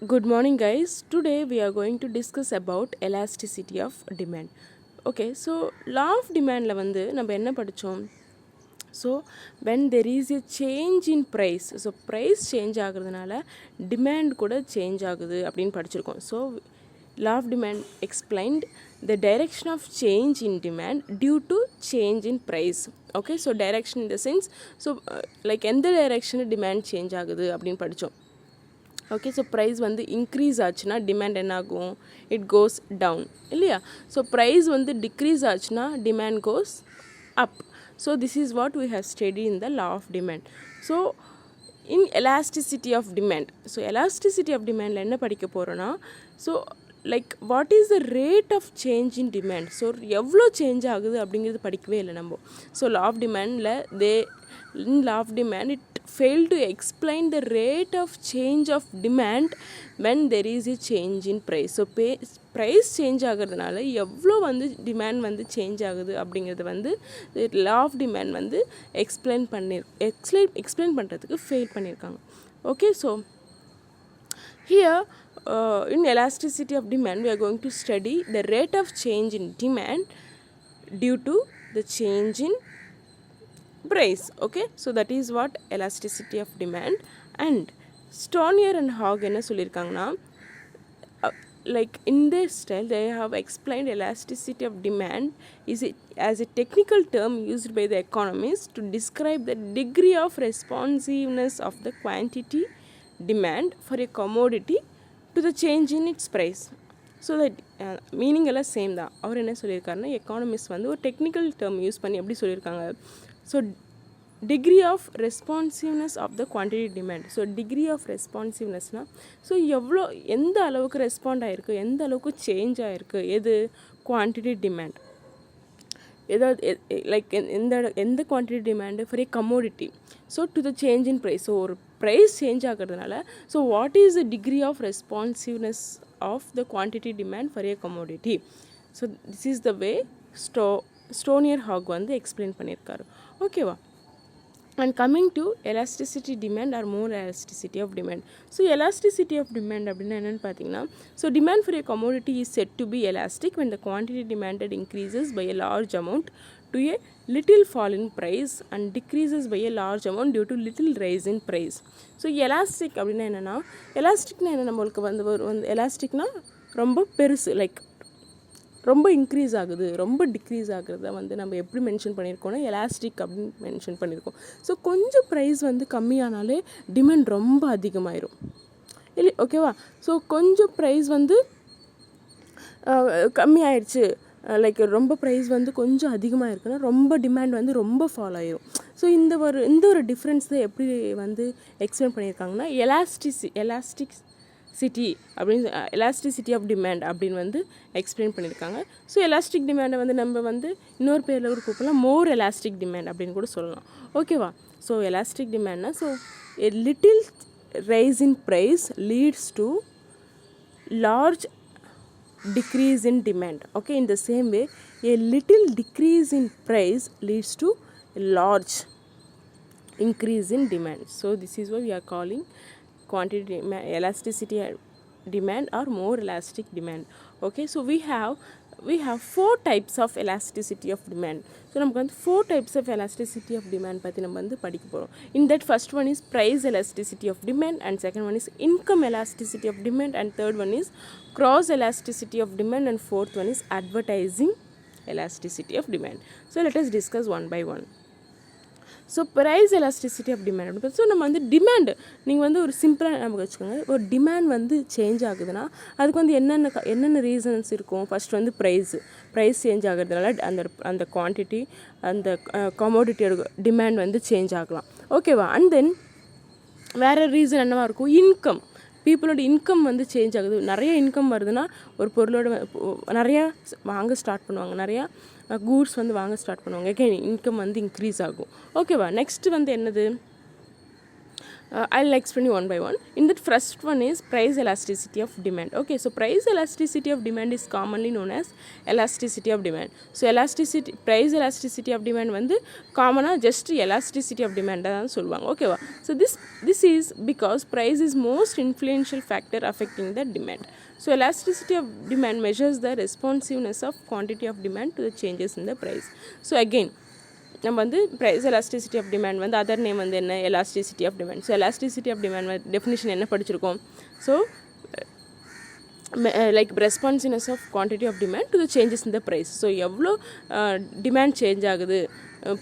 Good morning guys. Today we are going to discuss about elasticity of demand. Okay, so law of demandல வந்து நம்ம என்ன படிச்சோம்? So when there is a change in price, so price change ஆகுறதுனால demand கூட change ஆகுது அப்படின்னு படிச்சிருக்கோம். So law of demand explained the direction of change in demand due to change in price. Okay, so direction in the sense, so like எந்த direction demand change ஆகுது அப்படின்னு படிச்சோம். Okay, so price வந்து increase ஆச்சுன்னா demand என்ன ஆகும்? It goes down இல்லையா? So price வந்து டிக்ரீஸ் ஆச்சுன்னா demand goes up. So this is what we have study in the law of demand. So in elasticity of demand, so elasticity of டிமாண்டில் என்ன படிக்க போகிறோன்னா, so like what is the rate of change in demand. So எவ்வளோ change ஆகுது அப்படிங்கிறது படிக்கவே இல்லை நம்ம. So law of டிமாண்டில் in law of demand it failed to explain the rate of change of demand when there is a change in price. So price change ஆகிறதுனால எவ்வளோ வந்து demand வந்து சேஞ்ச் ஆகுது அப்படிங்கிறது வந்து லா ஆஃப் டிமாண்ட் வந்து explain பண்ணுறதுக்கு fail பண்ணியிருக்காங்க. Okay, so here in elasticity of demand we are going to study the rate of change in demand due to the change in price. Okay, so that is what elasticity of demand. And Stonier and Hogg என்ன சொல்லியிருக்காங்கன்னா, like in this style they have explained elasticity of demand is as a technical term used by the economists to describe the degree of responsiveness of the quantity demand for a commodity to the change in its price. So that meaning எல்லாம் same தான். அவர் என்ன சொல்லியிருக்காருன்னா, economist வந்து ஒரு technical term use பண்ணி எப்படி சொல்லியிருக்காங்க, so degree of responsiveness of the quantity demand. So degree of ரெஸ்பான்சிவ்னஸ்னால், ஸோ எவ்வளோ எந்த அளவுக்கு ரெஸ்பாண்ட் ஆகிருக்கு, எந்த அளவுக்கு சேஞ்ச் ஆகிருக்கு, எது குவான்டிட்டி டிமாண்ட், ஏதாவது லைக் எந்த quantity demand for a commodity. So to the change in price. So ஒரு ப்ரைஸ் சேஞ்ச் ஆகிறதுனால so what is the degree of responsiveness of the quantity demand for a commodity. So this is the way Stonier Hague வந்து explain பண்ணியிருக்காரு. ஓகேவா? And coming to elasticity demand or more elasticity of demand. So elasticity of demand அப்படின்னா என்னென்னு பார்த்தீங்கன்னா, so demand for a commodity is said to be elastic when the quantity demanded increases by a large amount to a little fall in price and decreases by a large amount due to little rise in price. So elastic அப்படின்னா என்னென்னா, எலாஸ்டிக்னா என்ன, நம்மளுக்கு வந்து எலாஸ்டிக்னா ரொம்ப பெருசு, like ரொம்ப increase ஆகுது, ரொம்ப டிக்ரீஸ் ஆகுறத வந்து நம்ம எப்படி மென்ஷன் பண்ணியிருக்கோம்னா எலாஸ்டிக் அப்படின்னு மென்ஷன் பண்ணியிருக்கோம். ஸோ கொஞ்சம் ப்ரைஸ் வந்து கம்மியானாலே டிமாண்ட் ரொம்ப அதிகமாயிரும் இல்லை, ஓகேவா? ஸோ கொஞ்சம் ப்ரைஸ் வந்து கம்மியாயிடுச்சு, லைக் ரொம்ப ப்ரைஸ் வந்து கொஞ்சம் அதிகமாக இருக்குன்னா ரொம்ப டிமாண்ட் வந்து ரொம்ப ஃபால் ஆயிரும். ஸோ இந்த ஒரு டிஃப்ரென்ஸ் தான் எப்படி வந்து எக்ஸ்பிளைன் பண்ணியிருக்காங்கன்னா, எலாஸ்டிசிட்டி ஆஃப் டிமாண்ட் அப்படின்னு வந்து எக்ஸ்பிளைன் பண்ணியிருக்காங்க. ஸோ எலாஸ்டிக் டிமாண்டை வந்து நம்ம வந்து இன்னொரு பேரில் கூட கூப்பிடலாம், மோர் எலாஸ்டிக் டிமாண்ட் அப்படின்னு கூட சொல்லலாம். ஓகேவா? ஸோ எலாஸ்டிக் டிமாண்ட்னா, so a little rise in price leads to large decrease in demand. Okay, in the same way a little decrease in price leads to a large increase in demand. So this is what we are calling quantity elasticity demand or more elastic demand. Okay, so we have four types of elasticity of demand. So நமக்கு வந்து four types of elasticity of demand பற்றி நம்ம வந்து படிக்க போகிறோம். In that first one is price elasticity of demand, and second one is income elasticity of demand, and third one is cross elasticity of demand, and fourth one is advertising elasticity of demand. So let us discuss one by one. So price elasticity of demand அப்படின்னு. So நம்ம வந்து demand நீங்கள் வந்து ஒரு சிம்பிளாக நமக்கு வச்சுக்கோங்க, ஒரு டிமாண்ட் வந்து சேஞ்ச் ஆகுதுன்னா அதுக்கு வந்து என்னென்ன ரீசன்ஸ் இருக்கும். ஃபஸ்ட் வந்து ப்ரைஸ் சேஞ்ச் ஆகிறதுனால அந்த குவான்டிட்டி, அந்த கமோடிட்டியோட டிமாண்ட் வந்து சேஞ்ச் ஆகலாம். ஓகேவா? அண்ட் தென் வேறு ரீசன் என்னவாக இருக்கும், இன்கம், பீப்புளோட இன்கம் வந்து சேஞ்ச் ஆகுது. நிறைய இன்கம் வருதுன்னா ஒரு பொருளோட நிறையா வாங்க ஸ்டார்ட் பண்ணுவாங்க, நிறையா கூட்ஸ் வந்து வாங்க ஸ்டார்ட் பண்ணுவாங்க, இன்கம் வந்து இன்க்ரீஸ் ஆகும். ஓகேவா? நெக்ஸ்ட்டு வந்து என்னது, I'll explain you one by one. In that first one is price elasticity of demand. Okay, so price elasticity of demand is commonly known as elasticity of demand. So price elasticity of demand வந்து காமனா just elasticity of demand தான் சொல்லுவாங்க. ஓகேவா? So this is because price is most influential factor affecting the demand. So elasticity of demand measures the responsiveness of quantity of demand to the changes in the price. So again, நம்ம வந்து price elasticity of demand வந்து other name வந்து என்ன, elasticity of demand. So elasticity of demand definition என்ன படிச்சிருக்கோம்? So like responsiveness of quantity of demand to the changes in the price. So எவ்வளோ demand change ஆகுது,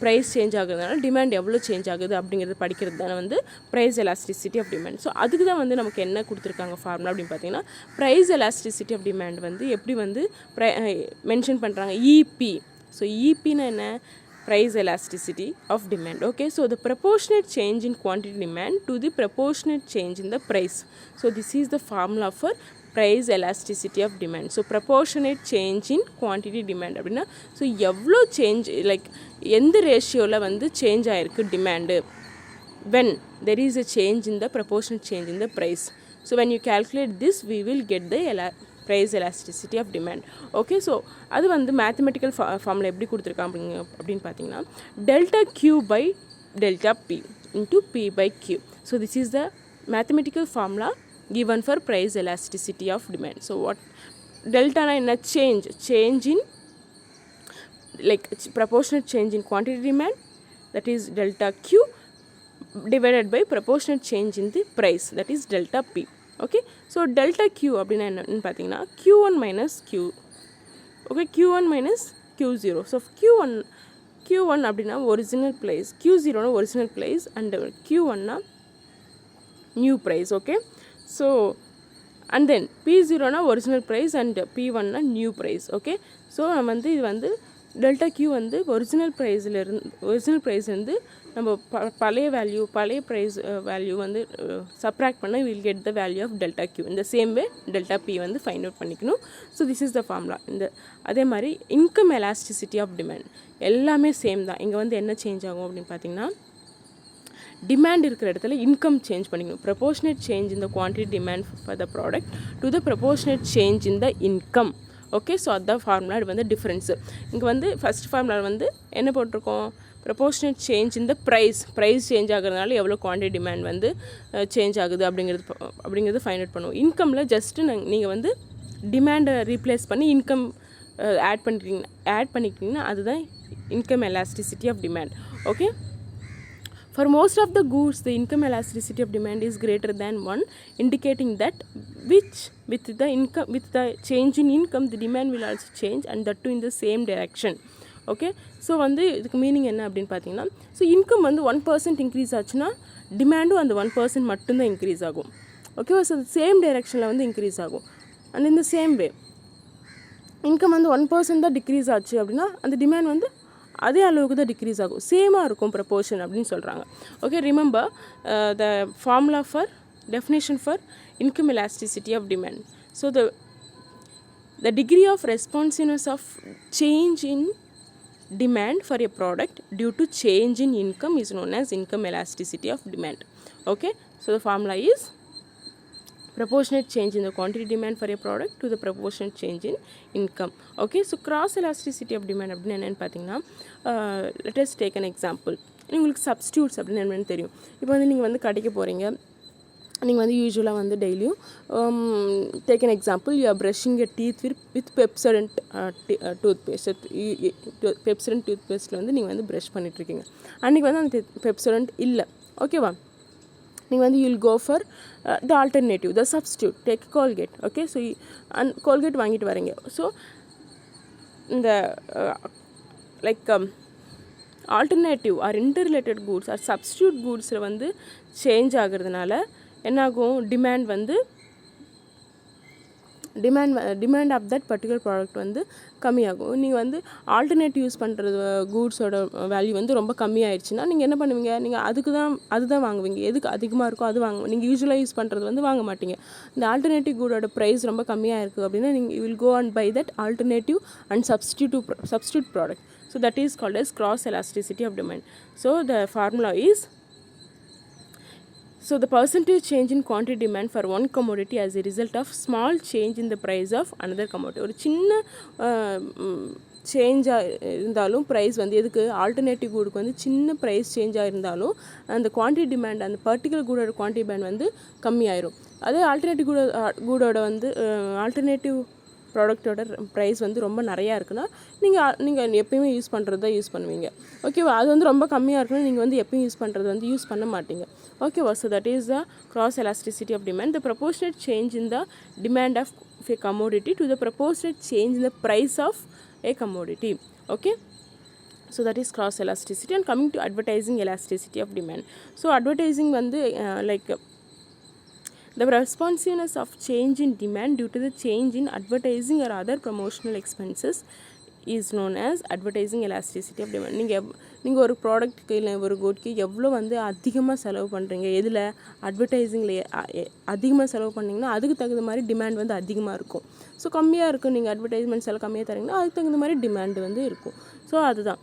price change ஆகுதுனால demand எவ்வளோ change ஆகுது அப்படிங்கிறது படிக்கிறது தானே வந்து price elasticity of demand. So அதுக்கு தான் வந்து நமக்கு என்ன கொடுத்துருக்காங்க ஃபார்முலா அப்படின்னு பார்த்தீங்கன்னா, ப்ரைஸ் எலாஸ்டிசிட்டி ஆஃப் டிமாண்ட் வந்து எப்படி வந்து மென்ஷன் பண்ணுறாங்க, இபி. ஸோ இபின்னா என்ன, price elasticity of demand. Okay, so the proportionate change in quantity demand to the proportionate change in the price. So this is the formula for price elasticity of demand. So proportionate change in quantity demand அப்படின்னா, so எவ்வளோ change like எந்த ரேஷியோவில் வந்து change ஆகிருக்கு demand when there is a change in the proportionate change in the price. So when you calculate this, we will get the price elasticity of demand. Okay, so அது வந்து mathematical formula எப்படி கொடுத்துருக்காங்க அப்படின்னு பார்த்தீங்கன்னா, delta q by delta p into p by q. So this is the mathematical formula given for price elasticity of demand. So what delta na என்ன, change in like proportionate change in quantity demand, that is delta q divided by proportionate change in the price, that is delta p. Okay, so delta q அப்படின்னா என்னன்னு பார்த்தீங்கன்னா q1 minus q. Okay, q1 minus q0. So q1 அப்படின்னா original price, q0னா original price and q1னா new price. Okay, so and then p0னா original price and p1னா new price. Okay, so நம்ம வந்து இது வந்து டெல்டா q வந்து ஒரிஜினல் ப்ரைஸ்லேருந்து நம்ம பழைய ப்ரைஸ் வேல்யூ வந்து சப்ராக்ட் பண்ண will get the value of delta q. இந்த சேம் வே டெல்டா p வந்து ஃபைண்ட் அவுட் பண்ணிக்கணும். So this is the formula. அதே மாதிரி இன்கம் எலாஸ்டிசிட்டி ஆஃப் டிமாண்ட் எல்லாமே சேம் தான். இங்கே வந்து என்ன சேஞ்ச் ஆகும் அப்படின்னு பார்த்தீங்கன்னா, டிமாண்ட் இருக்கிற இடத்துல இன்கம் சேஞ்ச் பண்ணிக்கணும். Proportionate change in the quantity demand for the product to the proportionate change in the income. Okay, so அதுதான் ஃபார்முலா. இது வந்து டிஃப்ரென்ஸு. இங்கே வந்து ஃபஸ்ட் ஃபார்முலா வந்து என்ன போட்டிருக்கோம், ப்ரொபோர்ஷனேட் சேஞ்ச் இந்த ப்ரைஸ் சேஞ்ச் ஆகிறதுனால எவ்வளோ குவான்டிட்டி டிமாண்ட் வந்து சேஞ்ச் ஆகுது அப்படிங்கிறது ஃபைண்ட் அவுட் பண்ணுவோம். இன்கமில் ஜஸ்ட்டு நீங்கள் வந்து டிமாண்டை ரீப்ளேஸ் பண்ணி இன்கம் ஆட் பண்ணிக்கிட்டிங்கன்னா அதுதான் income elasticity of demand. Okay, for most of the goods the income elasticity of demand is greater than 1, indicating that with the change in income the demand will also change and that too in the same direction. Okay, so வந்து இதுக்கு meaning என்ன அப்படின்னு பார்த்தீங்கன்னா, so income வந்து 1% increase ஆச்சுன்னா டிமாண்டும் அந்த 1% மட்டும்தான் increase ஆகும். ஓகேவா? ஸோ சேம் டைரெக்ஷனில் வந்து இன்க்ரீஸ் ஆகும். அண்ட் இந்த சேம் வே இன்கம் வந்து 1% தான் டிக்ரீஸ் ஆச்சு அப்படின்னா அந்த டிமாண்ட் வந்து அதே அளவுக்கு தான் டிக்ரீஸ் ஆகும், சேமாக இருக்கும் ப்ரப்போர்ஷன் அப்படின்னு சொல்கிறாங்க. Okay, remember the formula for definition for income elasticity of demand. So the degree of responsiveness of change in demand for a product due to change in income is known as income elasticity of demand. Okay, so the formula is proportionate change in the quantity demand for a product to the proportionate change in income. Okay, so cross elasticity of demand அப்படின்னா என்னென்னு பார்த்தீங்கன்னா, let us take an example. உங்களுக்கு substitutes அப்படின்னு என்னென்னு தெரியும். இப்போ வந்து நீங்கள் வந்து கடைக்கு போகிறீங்க, நீங்கள் வந்து யூஸ்வலாக வந்து டெய்லியும் take an example, you are brushing a teeth with Pepsodent tooth பேஸ்ட்டில் வந்து நீங்கள் வந்து ப்ரஷ் பண்ணிகிட்ருக்கீங்க. அன்றைக்கி வந்து அந்த பெப்சடன்ட் இல்லை. ஓகேவா? நீங்கள் வந்து you'll go for the alternative, the substitute, take Colgate. Okay, so Colgate வாங்கிட்டு வரீங்க. ஸோ இந்த like alternative or interrelated goods or substitute கூட்ஸில் வந்து சேஞ்ச் ஆகிறதுனால என்னாகும், demand of that particular product வந்து கம்மியாகும். நீங்கள் வந்து ஆல்டர்னேட்டிவ் யூஸ் பண்ணுறது கூட்ஸோட வேல்யூ வந்து ரொம்ப கம்மியாயிடுச்சுன்னா நீங்கள் என்ன பண்ணுவீங்க, நீங்கள் அதுதான் வாங்குவீங்க. எதுக்கு அதிகமாக இருக்கோ அது வாங்குவீங்க. நீங்கள் யூஸ்வலாக யூஸ் பண்ணுறது வந்து வாங்க மாட்டீங்க. இந்த ஆல்டர்னேட்டிவ் கூடோட ப்ரைஸ் ரொம்ப கம்மியாக இருக்குது அப்படின்னா நீங்கள் will go and buy that alternative and substitute product. So that is called as cross elasticity of demand. So the formula is So the percentage change in quantity demand for one commodity as a result of small change in the price of another commodity. ஒரு சின்ன சேஞ்சாக இருந்தாலும் price வந்து எதுக்கு alternative கூடுக்கு வந்து சின்ன price சேஞ்சாக இருந்தாலும் அந்த quantity demand அந்த பர்டிகுலர் கூடோட குவான்டிட்டி டிமாண்ட் வந்து கம்மியாயிரும். அதே ஆல்டர்னேட்டிவ் கூடோட வந்து ஆல்டர்னேட்டிவ் ப்ராடக்டோட ப்ரைஸ் வந்து ரொம்ப நிறையா இருக்குன்னா நீங்கள் எப்பயுமே யூஸ் பண்ணுறது தான் யூஸ் பண்ணுவீங்க. ஓகேவா? அது வந்து ரொம்ப கம்மியாக இருக்குன்னா நீங்கள் வந்து எப்பயும் யூஸ் பண்ணுறது வந்து யூஸ் பண்ண மாட்டீங்க. ஓகேவா? So that is the cross elasticity of demand, the proportionate change in the demand of a commodity to the proportionate change in the price of a commodity. Okay, so that is cross elasticity. And coming to advertising elasticity of demand, so advertising வந்து like the responsiveness of change in demand due to the change in advertising or other promotional expenses is known as advertising elasticity of demand. நீங்கள் ஒரு ப்ராடக்ட்டுக்கு இல்லை ஒரு குட்க்கு எவ்வளோ வந்து அதிகமாக செலவு பண்ணுறீங்க, எதில் அட்வர்டைஸிங்கில் அதிகமாக செலவு பண்ணிங்கன்னா அதுக்கு தகுந்த மாதிரி டிமாண்ட் வந்து அதிகமாக இருக்கும். ஸோ கம்மியாக இருக்கும், நீங்கள் அட்வர்டைஸ்மெண்ட்ஸ் எல்லாம் கம்மியாக தரீங்கன்னா அதுக்கு தகுந்த மாதிரி டிமாண்ட் வந்து இருக்கும். ஸோ அதுதான்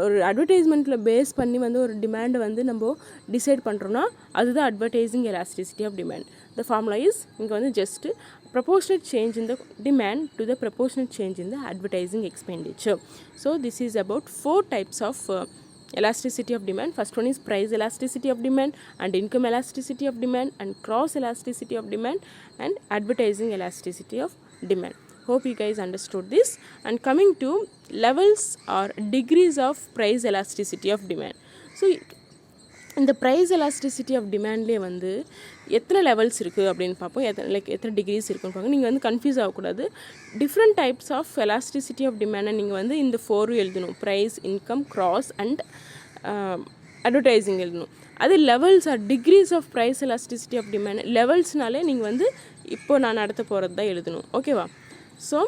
ஒரு அட்வர்டைஸ்மெண்ட்டில் பேஸ் பண்ணி வந்து ஒரு டிமாண்டை வந்து நம்ம டிசைட் பண்ணுறோன்னா அதுதான் advertising elasticity of demand. The formula is இங்கே வந்து just proportionate change in the demand to the proportionate change in the advertising expenditure. So this is about 4 types of elasticity of demand. First one is price elasticity of demand, and income elasticity of demand, and cross elasticity of demand, and advertising elasticity of demand. Hope you guys understood this. And coming to levels or degrees of price elasticity of demand. So இந்த price elasticity of டிமாண்ட்லேயே வந்து எத்தனை levels இருக்குது அப்படின்னு பார்ப்போம், எத்தனை decrease இருக்குன்னு பார்ப்போம். நீங்கள் வந்து கன்ஃபியூஸ் ஆகக்கூடாது. Different types of elasticity of டிமாண்டை நீங்கள் வந்து இந்த 4 எழுதணும். Price, income, cross and advertising எழுதணும். அது levels or degrees of price elasticity of demand. லெவல்ஸ்னாலே நீங்கள் வந்து இப்போ நான் நடத்த போகிறது தான் எழுதணும். ஓகேவா? So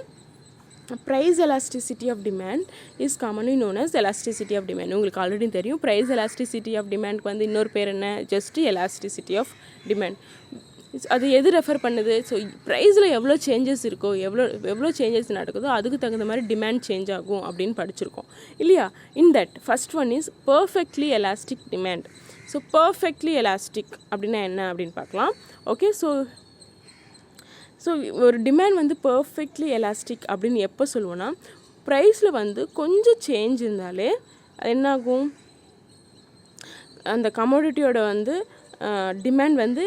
price elasticity of demand is commonly known as elasticity of demand. உங்களுக்கு ஆல்ரெடி தெரியும் price elasticity of demand வந்து இன்னொரு பேர் என்ன, just elasticity of demand. அது எது ரெஃபர் பண்ணுது? ஸோ ப்ரைஸில் எவ்வளோ சேஞ்சஸ் இருக்கோ, எவ்வளோ சேஞ்சஸ் நடக்குதோ அதுக்கு தகுந்த மாதிரி டிமாண்ட் சேஞ்ச் ஆகும் அப்படின்னு படிச்சிருக்கோம் இல்லையா? In that first one is perfectly elastic demand. So perfectly elastic அப்படின்னா என்ன அப்படின்னு பார்க்கலாம். ஓகே, ஸோ ஒரு டிமாண்ட் வந்து பர்ஃபெக்ட்லி எலாஸ்டிக் அப்படின்னு எப்போ சொல்லுவோன்னா, ப்ரைஸில் வந்து கொஞ்சம் சேஞ்ச் இருந்தாலே என்னாகும், அந்த கமோடிட்டியோட வந்து டிமாண்ட் வந்து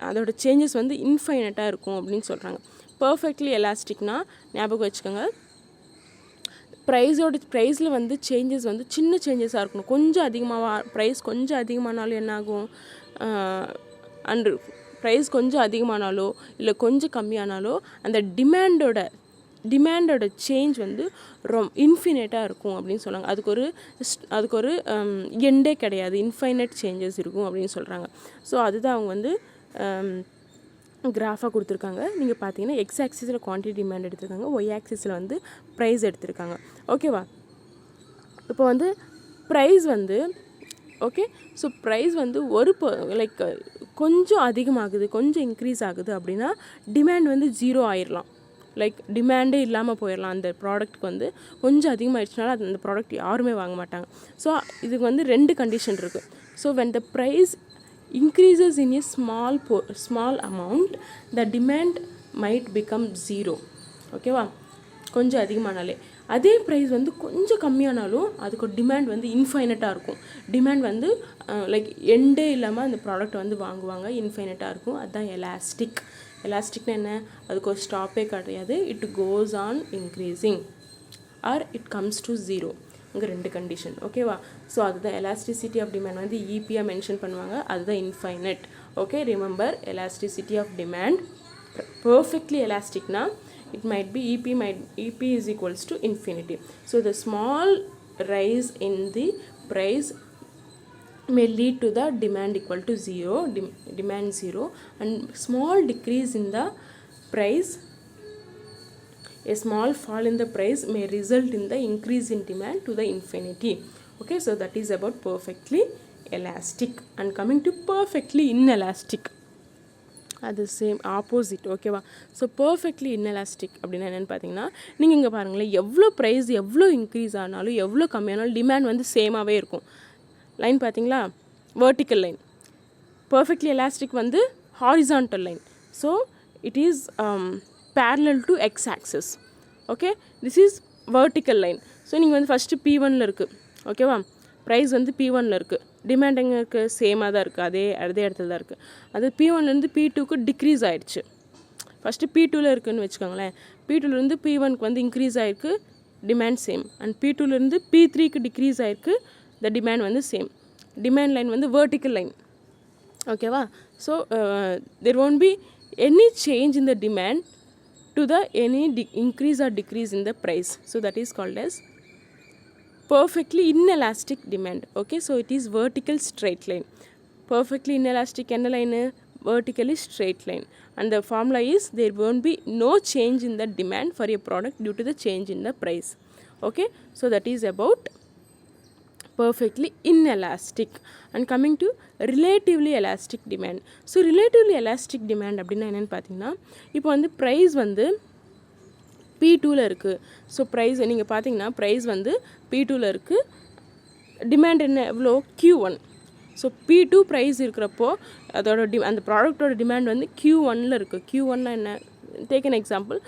அதோட சேஞ்சஸ் வந்து இன்ஃபைனட்டாக இருக்கும் அப்படின்னு சொல்கிறாங்க. பர்ஃபெக்ட்லி எலாஸ்டிக்னா ஞாபகம் வச்சுக்கோங்க, ப்ரைஸில் வந்து சேஞ்சஸ் வந்து சின்ன சேஞ்சஸாக இருக்கணும். கொஞ்சம் அதிகமாக ப்ரைஸ் கொஞ்சம் அதிகமானாலும் என்னாகும், அண்டு ப்ரைஸ் கொஞ்சம் அதிகமானாலோ இல்லை கொஞ்சம் கம்மியானாலோ அந்த டிமாண்டோட சேஞ்ச் வந்து இன்ஃபினைட்டாக இருக்கும் அப்படின்னு சொன்னாங்க. அதுக்கு ஒரு எண்டே கிடையாது, இன்ஃபைனைட் சேஞ்சஸ் இருக்கும் அப்படின்னு சொல்கிறாங்க. ஸோ அதுதான் அவங்க வந்து கிராஃபாக கொடுத்துருக்காங்க. நீங்கள் பார்த்தீங்கன்னா எக்ஸ் ஆக்சிஸில் குவான்டிட்டி டிமாண்ட் எடுத்திருக்காங்க, ஒய் ஆக்சிஸில் வந்து ப்ரைஸ் எடுத்திருக்காங்க. ஓகேவா? இப்போ வந்து ப்ரைஸ் வந்து ஓகே, ஸோ ப்ரைஸ் வந்து லைக் கொஞ்சம் அதிகமாகுது, கொஞ்சம் இன்க்ரீஸ் ஆகுது அப்படின்னா டிமாண்ட் வந்து 0 ஆயிடலாம். லைக் டிமாண்டே இல்லாமல் போயிடலாம். அந்த ப்ராடக்ட்டுக்கு வந்து கொஞ்சம் அதிகமாகிடுச்சுனால அந்த ப்ராடக்ட் யாருமே வாங்க மாட்டாங்க. ஸோ இதுக்கு வந்து 2 கண்டிஷன் இருக்குது. So when the price increases in a small amount, the demand might become 0. ஓகேவா? கொஞ்சம் அதிகமானாலே. அதே ப்ரைஸ் வந்து கொஞ்சம் கம்மியானாலும் அதுக்கு டிமாண்ட் வந்து இன்ஃபைனட்டாக இருக்கும். டிமாண்ட் வந்து லைக் எண்டே இல்லாமல் அந்த ப்ராடக்ட் வந்து வாங்குவாங்க, இன்ஃபைனட்டாக இருக்கும். அதுதான் எலாஸ்டிக்னா என்ன, அதுக்கு ஒரு ஸ்டாப்பே கிடையாது. It goes on increasing R it comes to 0. இங்கே 2 கண்டிஷன். ஓகேவா? ஸோ அதுதான் எலாஸ்டிசிட்டி ஆஃப் டிமாண்ட் வந்து ஈபியாக மென்ஷன் பண்ணுவாங்க. அதுதான் infinite. Okay, remember elasticity of demand perfectly எலாஸ்டிக்னா it might be EP is equals to infinity. So the small rise in the price may lead to the demand equal to 0, demand 0, and small decrease in the price, a small fall in the price may result in the increase in demand to the infinity. Okay, so that is about perfectly elastic. And coming to perfectly inelastic, அது same opposite. ஓகேவா? So perfectly inelastic அப்படின்னா என்னென்னு பார்த்தீங்கன்னா, நீங்கள் இங்கே பாருங்களேன், எவ்வளோ price எவ்வளோ இன்க்ரீஸ் ஆனாலும் எவ்வளோ கம்மியானாலும் டிமாண்ட் வந்து சேமாகவே இருக்கும். லைன் பார்த்தீங்களா, வெர்டிக்கல் லைன். perfectly elastic வந்து horizontal line, so it is parallel to x axis. Okay, this is vertical line. So நீங்கள் வந்து ஃபஸ்ட்டு P1ல இருக்குது, ஓகேவா, ப்ரைஸ் வந்து P1ல இருக்குது, டிமாண்ட் எங்கே இருக்குது, சேமாக தான் இருக்குது, அதே இடத்துல தான் இருக்குது. அது P1லேருந்து P2க்கு டிக்ரீஸ் ஆகிடுச்சு. ஃபஸ்ட்டு P2ல இருக்குதுன்னு வச்சுக்கோங்களேன், P2லேருந்து P1க்கு வந்து இன்க்ரீஸ் ஆகிருக்கு, டிமாண்ட் சேம். அண்ட் P2லேருந்து P3க்கு டிக்ரீஸ் ஆகிருக்கு, த டிமாண்ட் வந்து சேம். டிமாண்ட் லைன் வந்து வெர்டிக்கல் லைன், ஓகேவா. So there won't be any change in the demand to the any increase or decrease in the price. So that is called as perfectly inelastic demand. Okay, so it is vertical straight line. Perfectly inelastic என்ன line? Vertically straight line. And the formula is there won't be no change in the demand for a product due to the change in the price. Okay, so that is about perfectly inelastic. And coming to relatively elastic demand. So relatively elastic demand அப்படின்னா என்னென்னு பார்த்தீங்கன்னா, இப்போ வந்து price வந்து P2ல இருக்குது. So price நீங்கள் பார்த்தீங்கன்னா price வந்து P2ல இருக்குது, டிமாண்ட் என்ன எவ்வளோ, Q1. ஸோ P2 ப்ரைஸ் இருக்கிறப்போ அதோட அந்த ப்ராடக்டோட டிமாண்ட் வந்து Q1ல இருக்குது. Q1னா என்ன, டேக் அன் எக்ஸாம்பிள்,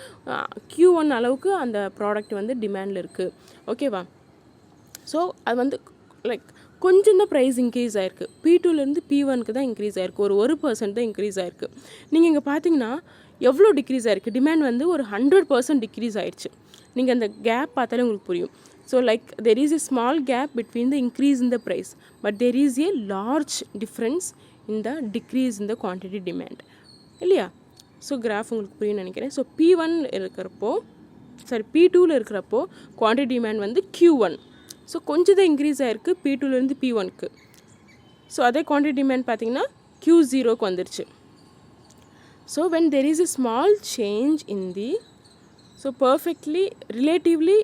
Q1 அளவுக்கு அந்த ப்ராடக்ட் வந்து டிமாண்டில் இருக்குது, ஓகேவா. ஸோ அது வந்து லைக் கொஞ்சம் தான் ப்ரைஸ் இன்க்ரீஸ் ஆகிருக்கு, P2லேருந்து P1க்கு தான் இன்க்ரீஸ் ஆகிருக்கு, ஒரு 1% தான் இன்க்ரீஸ் ஆகிருக்கு. நீங்கள் இங்கே பார்த்தீங்கன்னா எவ்வளோ டிக்ரீஸ் ஆகிருக்கு, டிமாண்ட் வந்து ஒரு 100% டிக்ரீஸ் ஆகிடுச்சு. நீங்கள் அந்த கேப் பார்த்தாலே உங்களுக்கு புரியும். So like there is a small gap between the increase in the price, but there is a large difference in the decrease in the quantity demand, இல்லையா. ஸோ கிராஃப் உங்களுக்கு புரியும்னு நினைக்கிறேன். ஸோ P1 இருக்கிறப்போ, sorry P2ல இருக்கிறப்போ quantity demand வந்து Q1. So கொஞ்சம் தான் increase ஆகிருக்கு P2லேருந்து P1க்கு. ஸோ அதே குவான்டிட்டி டிமாண்ட் பார்த்தீங்கன்னா Q0க்கு வந்துருச்சு. So when there is a small change in the, so perfectly relatively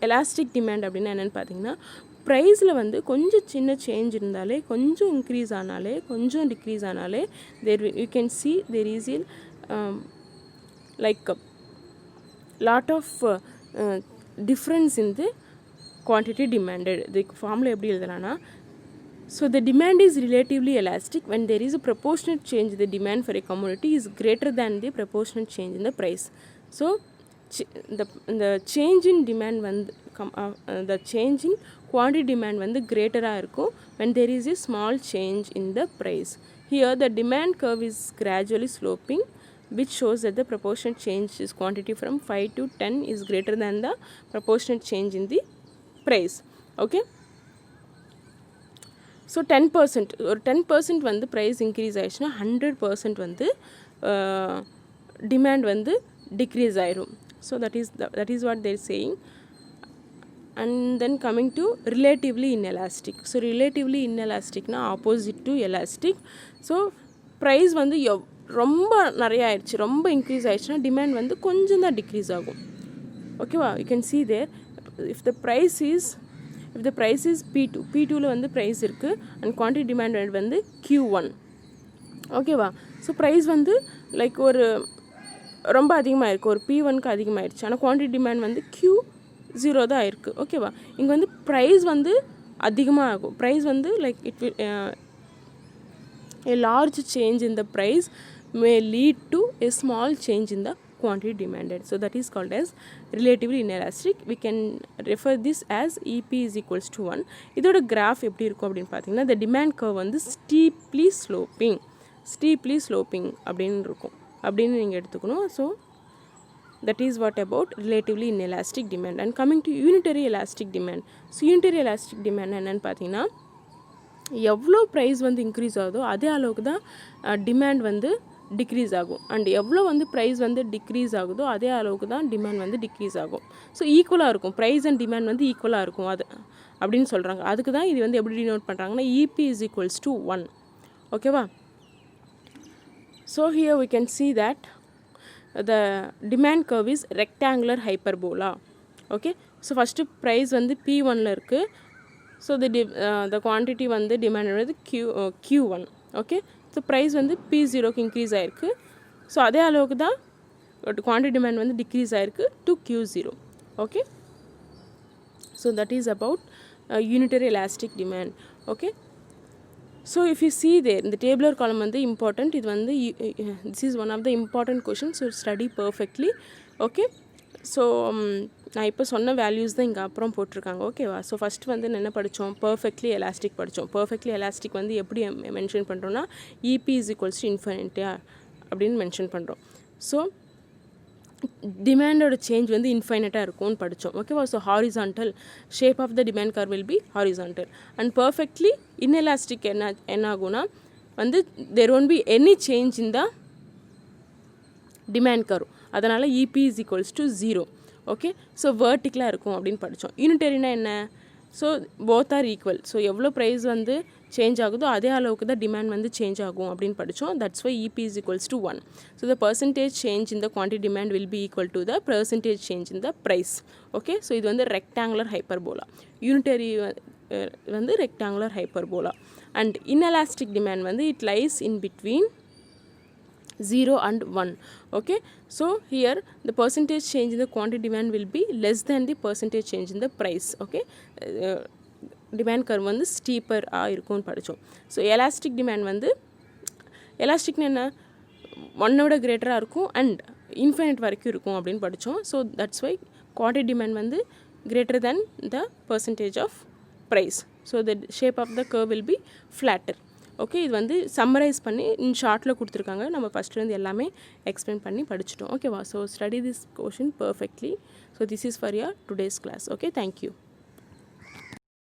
elastic demand அப்படின்னா என்னென்னு பார்த்தீங்கன்னா, ப்ரைஸில் வந்து கொஞ்சம் சின்ன சேஞ்ச் இருந்தாலே, கொஞ்சம் இன்க்ரீஸ் ஆனாலே, கொஞ்சம் டிக்ரீஸ் ஆனாலே, there you can see there is a like a lot of difference in the quantity demanded. The formula எப்படி எழுதலாம்னா, so the demand is relatively elastic when there is a proportionate change in the demand for a commodity is greater than the proportionate change in the price. So the change in demand வந்து the change in quantity demand வந்து greater-ஆக இருக்கும் when there is a small change in the price. Here the demand curve is gradually sloping, which shows that the proportionate change is quantity from 5 to 10 is greater than the proportionate change in the price. Okay, so 10% ஒரு 10% வந்து price increase ஆகிடுச்சுன்னா 100% வந்து demand வந்து degrees ஆயிரும். So that is what they are saying. And then coming to relatively inelastic. So relatively inelastic na opposite to elastic. So price வந்து ரொம்ப நிறைய ஆயிடுச்சு, ரொம்ப இன்க்ரீஸ் ஆயிடுச்சுன்னா டிமாண்ட் வந்து கொஞ்சம் தான் டிக்ரீஸ் ஆகும், ஓகேவா. You can see there if the price is P2ல வந்து ப்ரைஸ் இருக்குது அண்ட் குவான்டிட்டி டிமாண்ட் வந்து Q1, ஓகேவா. ஸோ ப்ரைஸ் வந்து லைக் ஒரு ரொம்ப அதிகமாக இருக்குது, ஒரு P1க்கு அதிகமாகிடுச்சு, ஆனால் குவான்டிட்டி டிமாண்ட் வந்து Q0 தான் ஆயிருக்கு, ஓகேவா. இங்கே வந்து ப்ரைஸ் வந்து அதிகமாக ஆகும், ப்ரைஸ் வந்து like it will a large change in the price may lead to a small change in the quantity demanded. So that is called as relatively inelastic. We can refer this as EP is equals to 1. இதோட graph எப்படி இருக்கும் அப்படின்னு பார்த்தீங்கன்னா, the demand curve வந்து steeply sloping அப்படின்னு இருக்கும், அப்படின்னு நீங்கள் எடுத்துக்கணும். So that is what about relatively inelastic demand. And coming to unitary elastic demand. So unitary elastic demand என்னன்னு பார்த்தீங்கன்னா, எவ்வளோ ப்ரைஸ் வந்து இன்க்ரீஸ் ஆகுதோ அதே அளவுக்கு தான் டிமாண்ட் வந்து டிக்ரீஸ் ஆகும், அண்ட் எவ்வளோ வந்து ப்ரைஸ் வந்து டிக்ரீஸ் ஆகுதோ அதே அளவுக்கு தான் டிமாண்ட் வந்து டிக்ரீஸ் ஆகும். ஸோ ஈக்குவலாக இருக்கும், ப்ரைஸ் அண்ட் டிமாண்ட் வந்து ஈக்குவலாக இருக்கும் அது அப்படின்னு சொல்கிறாங்க. அதுக்கு தான் இது வந்து எப்படி டினோட் பண்ணுறாங்கன்னா EP is equals to 1, ஓகேவா. So here we can see that the demand curve is rectangular hyperbola. Okay, so first prize வந்து P1ல இருக்குது, ஸோ the quantity வந்து டிமாண்ட் வந்து Q1, ஓகே. ஸோ ப்ரைஸ் வந்து P0க்கு இன்க்ரீஸ் ஆகிருக்கு, ஸோ அதே அளவுக்கு தான் குவான்டிட்டி டிமாண்ட் வந்து டிக்ரீஸ் ஆகிருக்கு to Q0, okay. So that is about unitary elastic demand, okay. So if you see there இந்த tabular column வந்து important, இது வந்து this is one of the important questions, so study perfectly. Okay, so நான் இப்போ சொன்ன values தான் இங்கே அப்புறம் போட்டிருக்காங்க. ஓகேவா? ஸோ ஃபஸ்ட் வந்து என்ன படித்தோம்? பர்ஃபெக்ட்லி எலாஸ்டிக் படித்தோம். பர்ஃபெக்ட்லி எலாஸ்டிக் வந்து எப்படி மென்ஷன் பண்ணுறோன்னா இபி இஸ் ஈக்குவல்ஸ் டு இன்ஃபைனிட்டியா அப்படின்னு மென்ஷன் பண்ணுறோம். ஸோ டிமாண்டோட சேஞ்ச் வந்து இன்ஃபைனட்டாக இருக்கும்னு படித்தோம். ஓகேவா? So horizontal shape of the demand curve will be horizontal. And perfectly inelastic என்ன ஆகும்னா வந்து there won't be any change in the demand curve. அதனால் EP is equals to 0. Okay, so வேர்ட்டிக்கலாக இருக்கும் அப்படின்னு படித்தோம். யூனிட்டரினா என்ன? So both are equal. So எவ்வளோ ப்ரைஸ் வந்து சேஞ்ச் ஆகுதோ அதே அளவுக்கு தான் டிமாண்ட் வந்து சேஞ்ச் ஆகும் அப்படின்னு படித்தோம். That's why EP is equals to 1. So the percentage change in the quantity demand will be equal to the percentage change in the price. Okay, so இது வந்து ரெக்டாங்குலர் ஹைப்பர்போலா. யூனிட்டரி வந்து rectangular hyperbola. And inelastic demand வந்து it lies in between 0 and 1. Okay, so here the percentage change in the quantity demand will be less than the percentage change in the price. Okay, demand curve வந்து steeper இருக்கும்னு படித்தோம். So elastic demand வந்து எலாஸ்டிக்னு என்ன? 1 கிரேட்டராக இருக்கும் and infinite வரைக்கும் இருக்கும் அப்படின்னு படித்தோம். So that's why quantity demand வந்து greater than the percentage of price. So the shape of the curve will be flatter. Okay, இது வந்து சம்மரைஸ் பண்ணி ஷார்ட்டில் கொடுத்துருக்காங்க. நம்ம ஃபஸ்ட்லேருந்து எல்லாமே எக்ஸ்பிளைன் பண்ணி படிச்சிட்டோம். ஓகேவா? So study this question perfectly. So this is for your today's class. Okay, thank you.